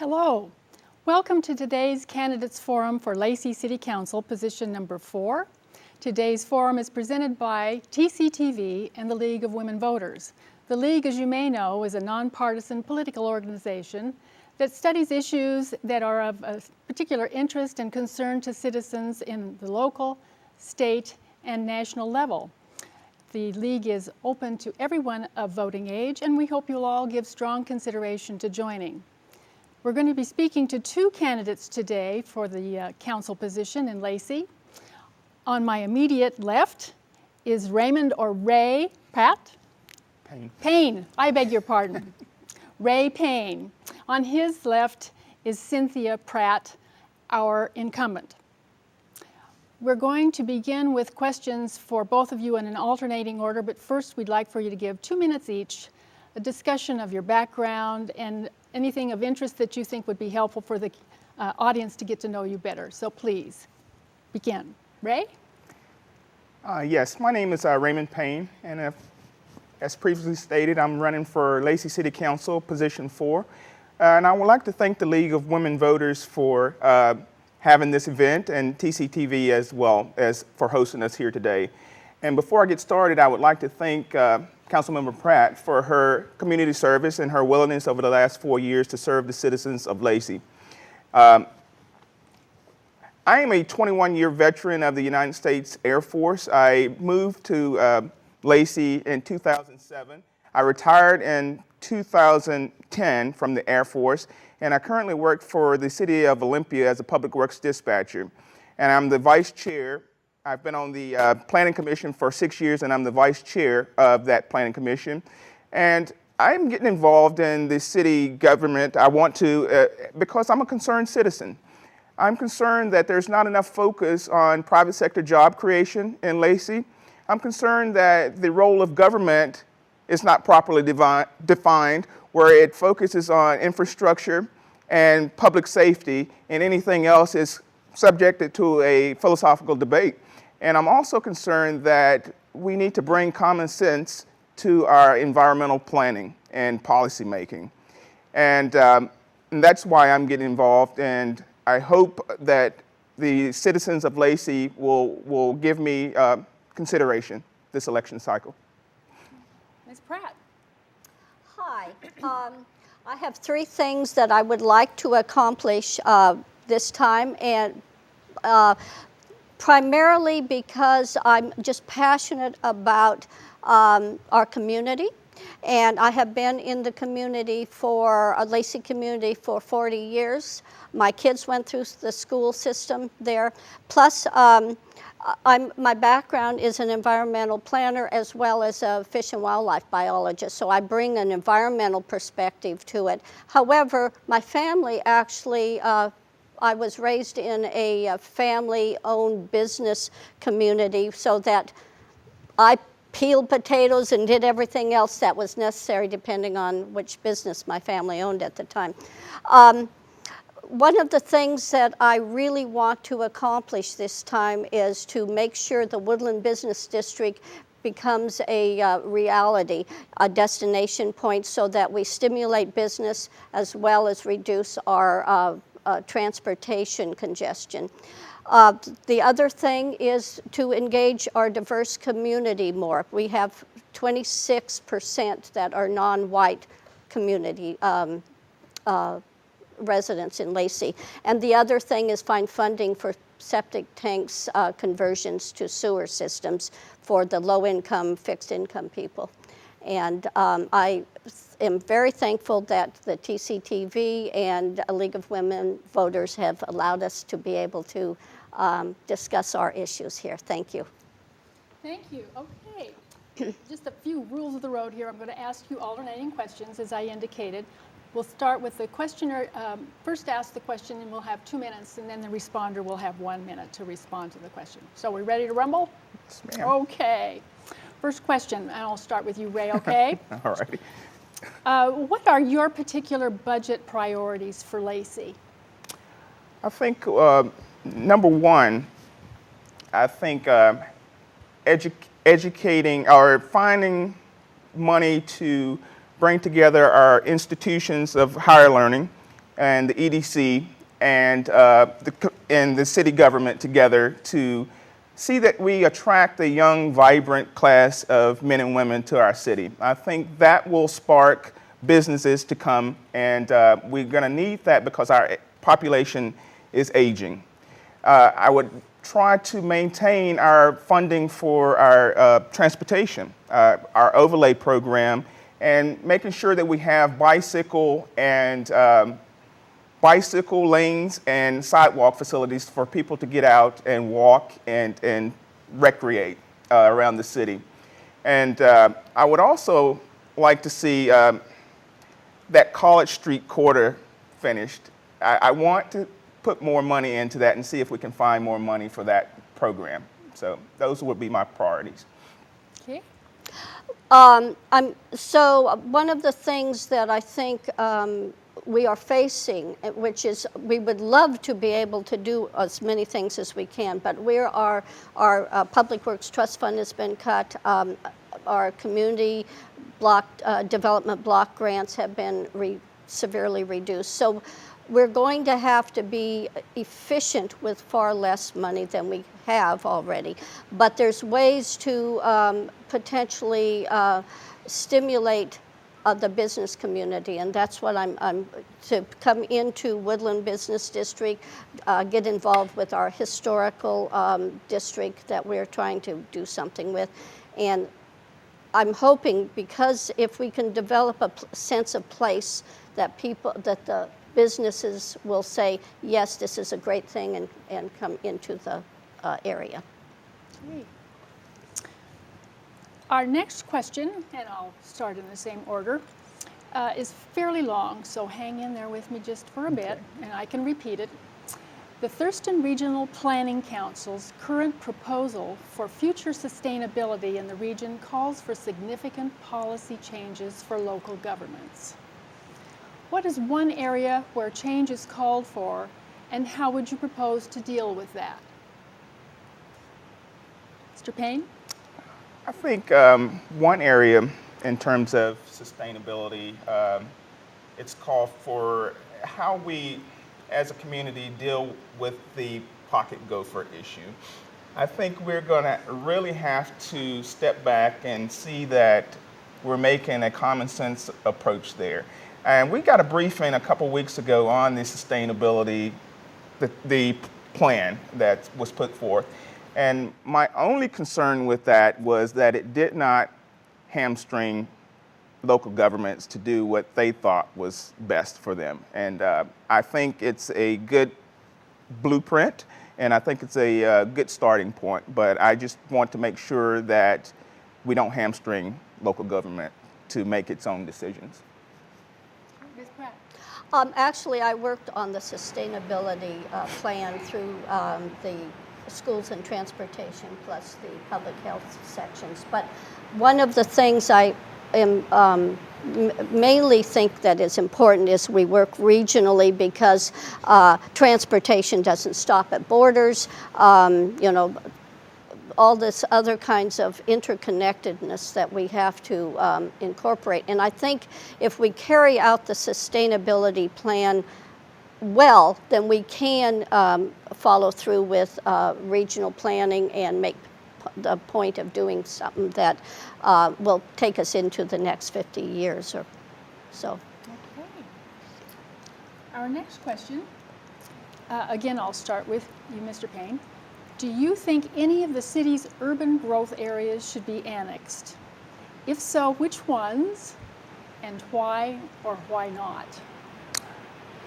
Hello. Welcome to today's Candidates Forum for Lacey City Council, position number 4. Today's forum is presented by TCTV and the League of Women Voters. The League, as you may know, is a nonpartisan political organization that studies issues that are of a particular interest and concern to citizens in the local, state, and national level. The League is open to everyone of voting age, and we hope you'll all give strong consideration to joining. We're going to be speaking to 2 candidates today for the council position in Lacey. On my immediate left is Raymond or Ray Pratt? Payne. Payne, I beg your pardon. Ray Payne. On his left is Cynthia Pratt, our incumbent. We're going to begin with questions for both of you in an alternating order, but first we'd like for you to give 2 minutes each, a discussion of your background and anything of interest that you think would be helpful for the audience to get to know you better. So please, begin. Ray? Yes, my name is Raymond Payne, and as previously stated, I'm running for Lacey City Council, position 4. And I would like to thank the League of Women Voters for having this event, and TCTV as well as for hosting us here today. And before I get started, I would like to thank Councilmember Pratt for her community service and her willingness over the last 4 years to serve the citizens of Lacey. I am a 21-year veteran of the United States Air Force. I moved to Lacey in 2007. I retired in 2010 from the Air Force, and I currently work for the City of Olympia as a public works dispatcher. And I'm the vice chair. I've been on the Planning Commission for 6 years, and I'm the vice chair of that Planning Commission. And I'm getting involved in the city government. I want to, because I'm a concerned citizen. I'm concerned that there's not enough focus on private sector job creation in Lacey. I'm concerned that the role of government is not properly defined, where it focuses on infrastructure and public safety, and anything else is subjected to a philosophical debate. And I'm also concerned that we need to bring common sense to our environmental planning and policy making. And that's why I'm getting involved, and I hope that the citizens of Lacey will give me consideration this election cycle. Ms. Pratt. Hi. I have 3 things that I would like to accomplish this time, and primarily because I'm just passionate about our community. And I have been in the community for, Lacey community, for 40 years. My kids went through the school system there. Plus, my background is an environmental planner as well as a fish and wildlife biologist, so I bring an environmental perspective to it. However, my family actually, I was raised in a family-owned business community, so that I peeled potatoes and did everything else that was necessary depending on which business my family owned at the time. One of the things that I really want to accomplish this time is to make sure the Woodland Business District becomes a reality, a destination point, so that we stimulate business as well as reduce our transportation congestion. The other thing is to engage our diverse community more. We have 26% that are non-white community residents in Lacey. And the other thing is find funding for septic tanks conversions to sewer systems for the low-income, fixed-income people. And I am very thankful that the TCTV and a League of Women Voters have allowed us to be able to discuss our issues here. Thank you. Thank you. Okay. Just a few rules of the road here. I'm going to ask you alternating questions, as I indicated. We'll start with the questioner, first ask the question, and we'll have 2 minutes, and then the responder will have 1 minute to respond to the question. So we ready to rumble? Yes, ma'am. Okay. First question, and I'll start with you, Ray, okay? All right. What are your particular budget priorities for Lacey? I think, number one, I think educating or finding money to bring together our institutions of higher learning and the EDC and the city government together to see that we attract a young, vibrant class of men and women to our city. I think that will spark businesses to come, and we're going to need that because our population is aging. I would try to maintain our funding for our transportation, our overlay program, and making sure that we have bicycle lanes and sidewalk facilities for people to get out and walk and recreate around the city. And I would also like to see that College Street corridor finished. I want to put more money into that and see if we can find more money for that program. So those would be my priorities. Okay. So one of the things that I think we are facing, which is we would love to be able to do as many things as we can, but where our Public Works Trust Fund has been cut, our community block development block grants have been severely reduced. So we're going to have to be efficient with far less money than we have already. But there's ways to potentially stimulate the business community, and that's what I'm to come into Woodland Business District, get involved with our historical district that we're trying to do something with. And I'm hoping, because if we can develop a sense of place, that the businesses will say, yes, this is a great thing, and come into the area. Great. Our next question, and I'll start in the same order, is fairly long, so hang in there with me just for a bit, and I can repeat it. The Thurston Regional Planning Council's current proposal for future sustainability in the region calls for significant policy changes for local governments. What is one area where change is called for, and how would you propose to deal with that? Mr. Payne? I think one area in terms of sustainability, it's called for how we as a community deal with the pocket gopher issue. I think we're going to really have to step back and see that we're making a common sense approach there. And we got a briefing a couple weeks ago on the sustainability, the plan that was put forth. And my only concern with that was that it did not hamstring local governments to do what they thought was best for them. And I think it's a good blueprint, and I think it's a good starting point. But I just want to make sure that we don't hamstring local government to make its own decisions. Ms. Pratt? Actually, I worked on the sustainability plan through the schools and transportation plus the public health sections. But one of the things I mainly think that is important is we work regionally, because transportation doesn't stop at borders. All this other kinds of interconnectedness that we have to incorporate. And I think if we carry out the sustainability plan well, then we can follow through with regional planning and make the point of doing something that will take us into the next 50 years or so. Okay. Our next question, again, I'll start with you, Mr. Payne. Do you think any of the city's urban growth areas should be annexed? If so, which ones, and why or why not?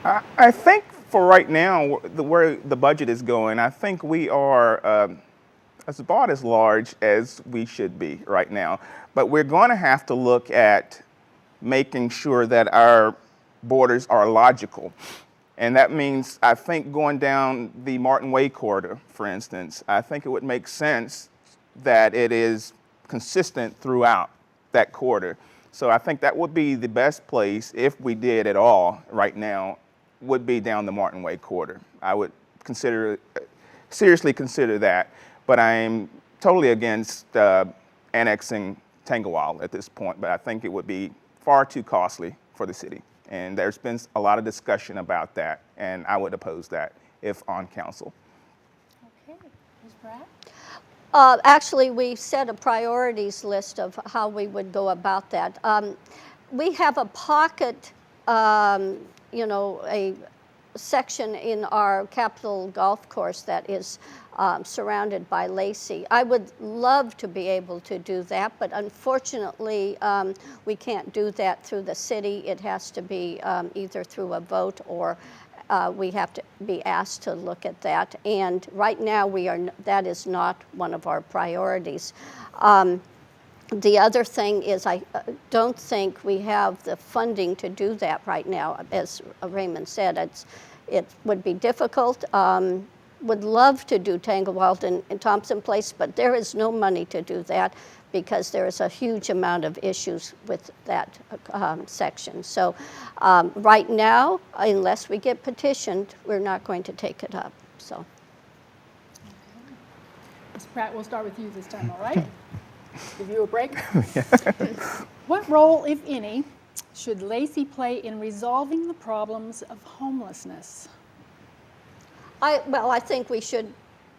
I think for right now, where the budget is going, I think we are about as large as we should be right now. But we're going to have to look at making sure that our borders are logical. And that means, I think, going down the Martin Way corridor, for instance, I think it would make sense that it is consistent throughout that corridor. So I think that would be the best place, if we did at all right now, would be down the Martin Way corridor. I would seriously consider that. But I'm totally against annexing Tangawal at this point, but I think it would be far too costly for the city. And there's been a lot of discussion about that, and I would oppose that if on council. Okay, Ms. Pratt? Actually, we set a priorities list of how we would go about that. We have a pocket, a section in our Capitol Golf Course that is surrounded by Lacey. I would love to be able to do that, but unfortunately, we can't do that through the city. It has to be either through a vote or we have to be asked to look at that. And right now, that is not one of our priorities. The other thing is I don't think we have the funding to do that right now. As Raymond said, it would be difficult. Would love to do Tanglewood and Thompson Place, but there is no money to do that because there is a huge amount of issues with that section. So right now, unless we get petitioned, we're not going to take it up. So, Ms. Pratt, we'll start with you this time, all right? Give you a break. What role, if any, should Lacey play in resolving the problems of homelessness? I think we should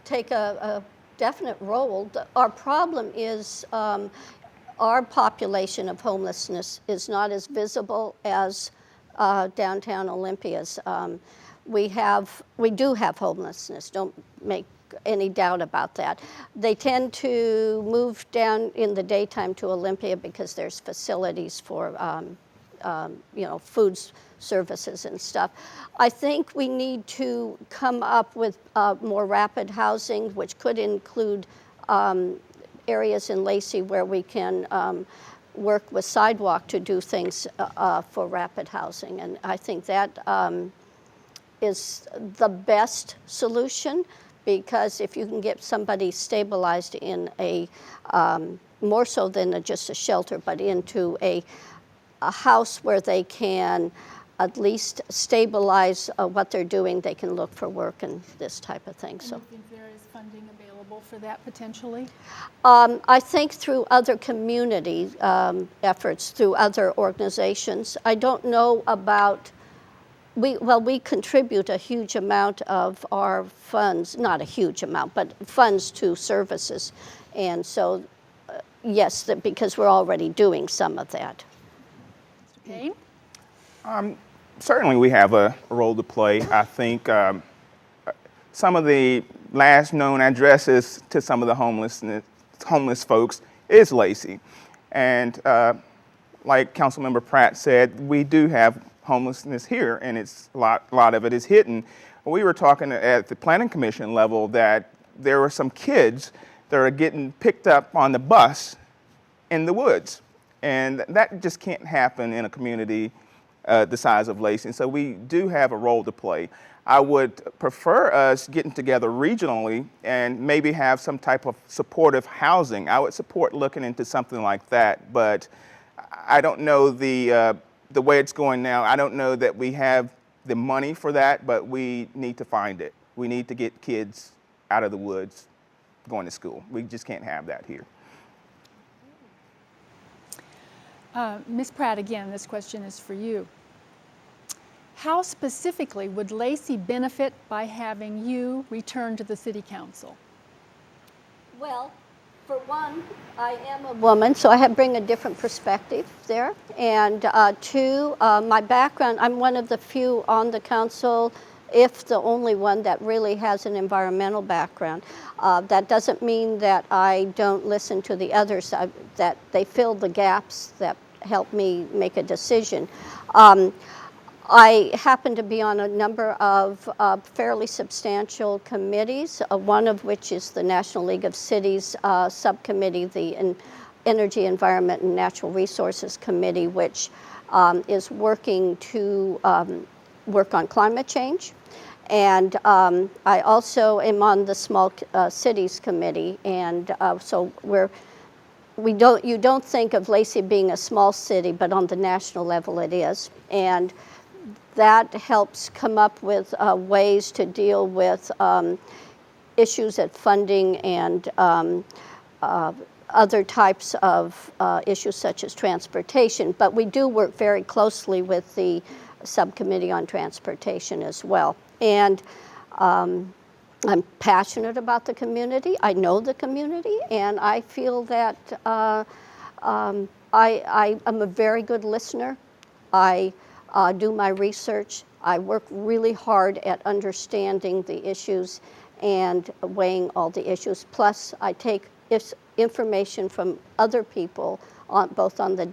take a definite role. Our problem is our population of homelessness is not as visible as downtown Olympia's. We do have homelessness, don't make any doubt about that. They tend to move down in the daytime to Olympia because there's facilities for food services and stuff. I think we need to come up with more rapid housing, which could include areas in Lacey where we can work with sidewalk to do things for rapid housing. And I think that is the best solution, because if you can get somebody stabilized in a, more so than just a shelter, but into a house where they can at least stabilize what they're doing, they can look for work and this type of thing. So, do you think there is funding available for that potentially? I think through other community efforts, through other organizations. I don't know about, we contribute a huge amount of our funds, not a huge amount, but funds to services. And so, yes, because we're already doing some of that. Payne? Certainly we have a role to play. I think some of the last known addresses to some of the homeless folks is Lacey. And like Councilmember Pratt said, we do have homelessness here, and it's a lot of it is hidden. We were talking at the Planning Commission level that there were some kids that are getting picked up on the bus in the woods. And that just can't happen in a community the size of Lacey. And so we do have a role to play. I would prefer us getting together regionally and maybe have some type of supportive housing. I would support looking into something like that, but I don't know the way it's going now. I don't know that we have the money for that, but we need to find it. We need to get kids out of the woods going to school. We just can't have that here. Ms. Pratt, again, this question is for you. How specifically would Lacey benefit by having you return to the City Council? Well, for one, I am a woman, so I bring a different perspective there. And two, my background, I'm one of the few on the council, if the only one, that really has an environmental background. That doesn't mean that I don't listen to the others, that they fill the gaps that help me make a decision. I happen to be on a number of fairly substantial committees, one of which is the National League of Cities subcommittee, the Energy, Environment, and Natural Resources Committee, which is working to work on climate change. And I also am on the Small Cities Committee, and so you don't think of Lacey being a small city, but on the national level it is. And that helps come up with ways to deal with issues at funding and other types of issues such as transportation, but we do work very closely with the subcommittee on transportation as well. And I'm passionate about the community. I know the community, and I feel that I am a very good listener. I do my research. I work really hard at understanding the issues and weighing all the issues. Plus, I take information from other people, both on the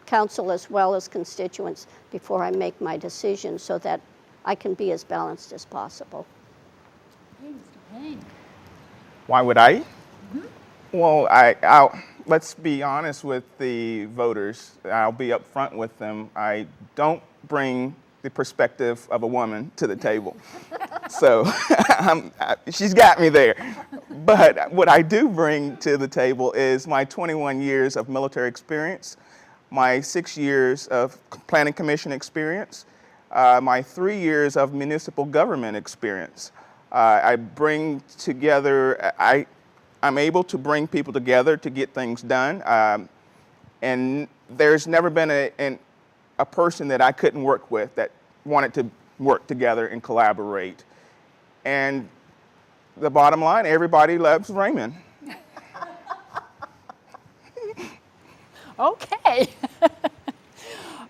council as well as constituents, before I make my decision so that I can be as balanced as possible. Hey, Mr. Payne. Why would I? Well, let's be honest with the voters. I'll be upfront with them. I don't bring the perspective of a woman to the table. So she's got me there. But what I do bring to the table is my 21 years of military experience, my 6 years of planning commission experience, my 3 years of municipal government experience. I bring together, I'm able to bring people together to get things done. And there's never been a person that I couldn't work with that wanted to work together and collaborate. And the bottom line, everybody loves Raymond. Okay.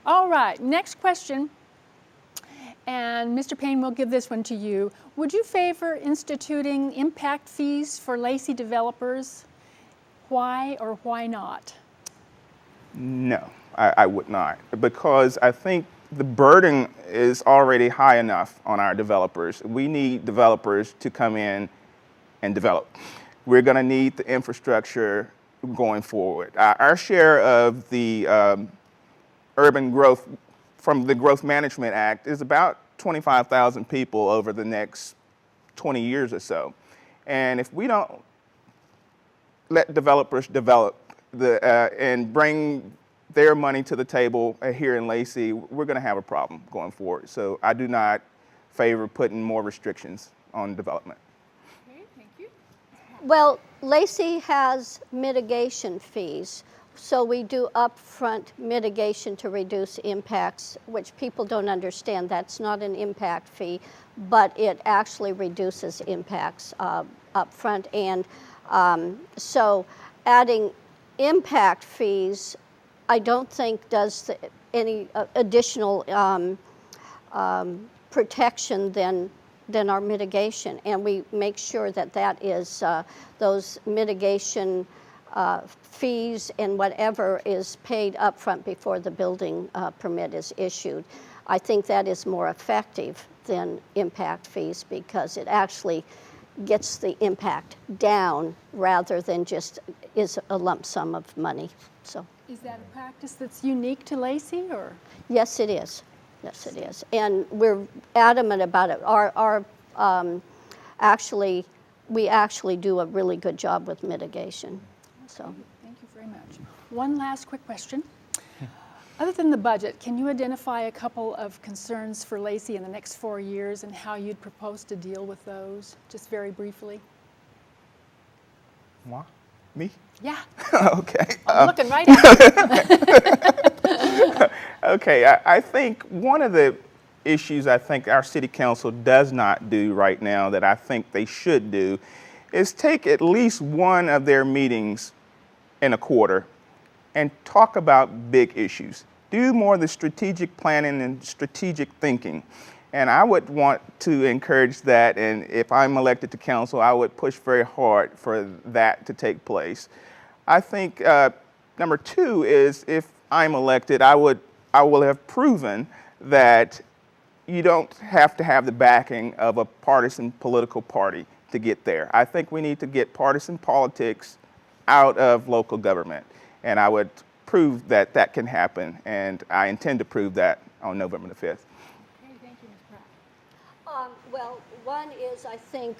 All right, next question. And Mr. Payne, we'll give this one to you. Would you favor instituting impact fees for Lacey developers? Why or why not? No, I would not, because I think the burden is already high enough on our developers. We need developers to come in and develop. We're going to need the infrastructure going forward. Our share of the urban growth from the Growth Management Act is about 25,000 people over the next 20 years or so. And if we don't let developers develop and bring their money to the table here in Lacey, we're going to have a problem going forward. So I do not favor putting more restrictions on development. Okay, thank you. Well, Lacey has mitigation fees. So we do upfront mitigation to reduce impacts, which people don't understand. That's not an impact fee, but it actually reduces impacts upfront. And so adding impact fees, I don't think does any additional protection than our mitigation. And we make sure that is those mitigation fees and whatever is paid upfront before the building permit is issued. I think that is more effective than impact fees because it actually gets the impact down rather than just is a lump sum of money. So. Is that a practice that's unique to Lacey, or? Yes, it is. Yes, it is. And we're adamant about it. We actually do a really good job with mitigation. So. Thank you very much. One last quick question. Other than the budget, can you identify a couple of concerns for Lacey in the next 4 years and how you'd propose to deal with those, just very briefly? What? Me? Yeah. Okay. I'm looking right at you. Okay, I think one of the issues I think our city council does not do right now that I think they should do is take at least one of their meetings in a quarter and talk about big issues. Do more of the strategic planning and strategic thinking. And I would want to encourage that, and if I'm elected to council, I would push very hard for that to take place. I think number two is if I'm elected, I will have proven that you don't have to have the backing of a partisan political party to get there. I think we need to get partisan politics out of local government. And I would prove that that can happen, and I intend to prove that on November the 5th. Okay, thank you, Ms. Pratt. Well, one is I think,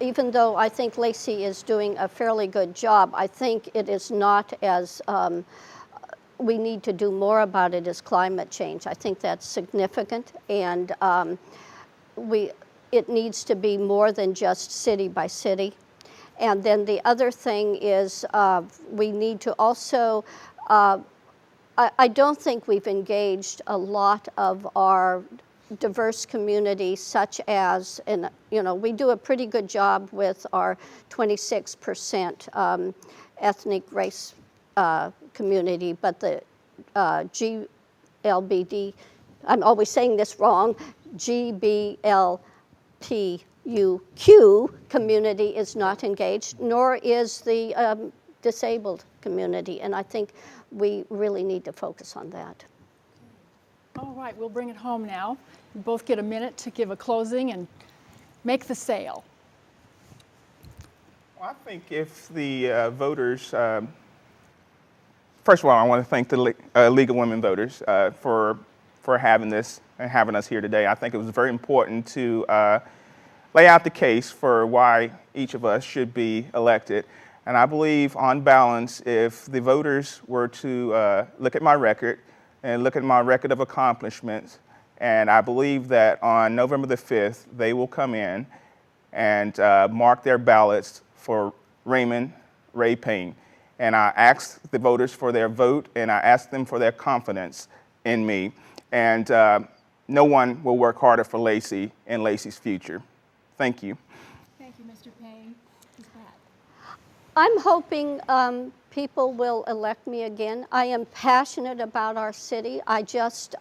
even though I think Lacey is doing a fairly good job, I think it is not as, we need to do more about it as climate change. I think that's significant, and it needs to be more than just city by city. And then the other thing is we need to also, I don't think we've engaged a lot of our diverse communities, such as, and we do a pretty good job with our 26% ethnic race community, but the GLBD, I'm always saying this wrong, GBLTUQ community is not engaged, nor is the disabled community, and I think we really need to focus on that. All right, we'll bring it home now. You both get a minute to give a closing and make the sale. Well, I think if the voters, first of all, I want to thank the League of Women Voters for having this and having us here today. I think it was very important to lay out the case for why each of us should be elected. And I believe, on balance, if the voters were to look at my record and look at my record of accomplishments, and I believe that on November the 5th, they will come in and mark their ballots for Raymond Ray Payne. And I asked the voters for their vote, and I asked them for their confidence in me. And no one will work harder for Lacey and Lacey's future. Thank you. Thank you, Mr. Payne. Ms. Pratt. I'm hoping people will elect me again. I am passionate about our city. I just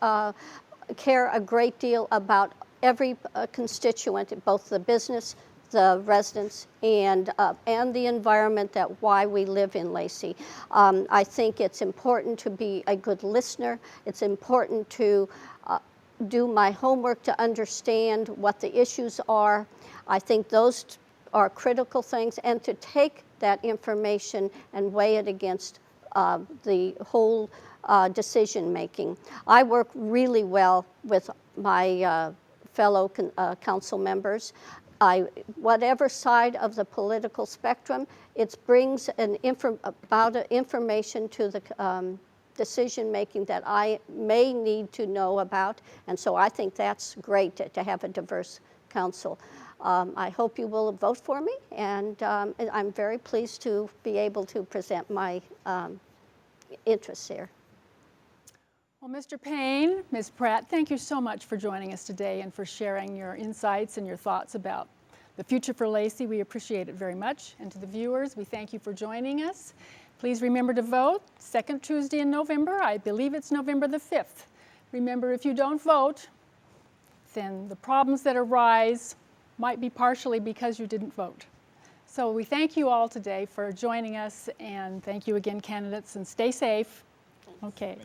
care a great deal about every constituent, both the business, the residents, and the environment that why we live in Lacey. I think it's important to be a good listener. It's important to do my homework to understand what the issues are. I think those are critical things, and to take that information and weigh it against the whole decision making. I work really well with my fellow council members. Whatever side of the political spectrum, it brings information to the decision making that I may need to know about, and so I think that's great to have a diverse council. I hope you will vote for me, and I'm very pleased to be able to present my interests here. Well, Mr. Payne, Ms. Pratt, thank you so much for joining us today and for sharing your insights and your thoughts about the future for Lacey. We appreciate it very much. And to the viewers, we thank you for joining us. Please remember to vote second Tuesday in November. I believe it's November the 5th. Remember, if you don't vote, then the problems that arise might be partially because you didn't vote. So we thank you all today for joining us, and thank you again, candidates, and stay safe. Okay.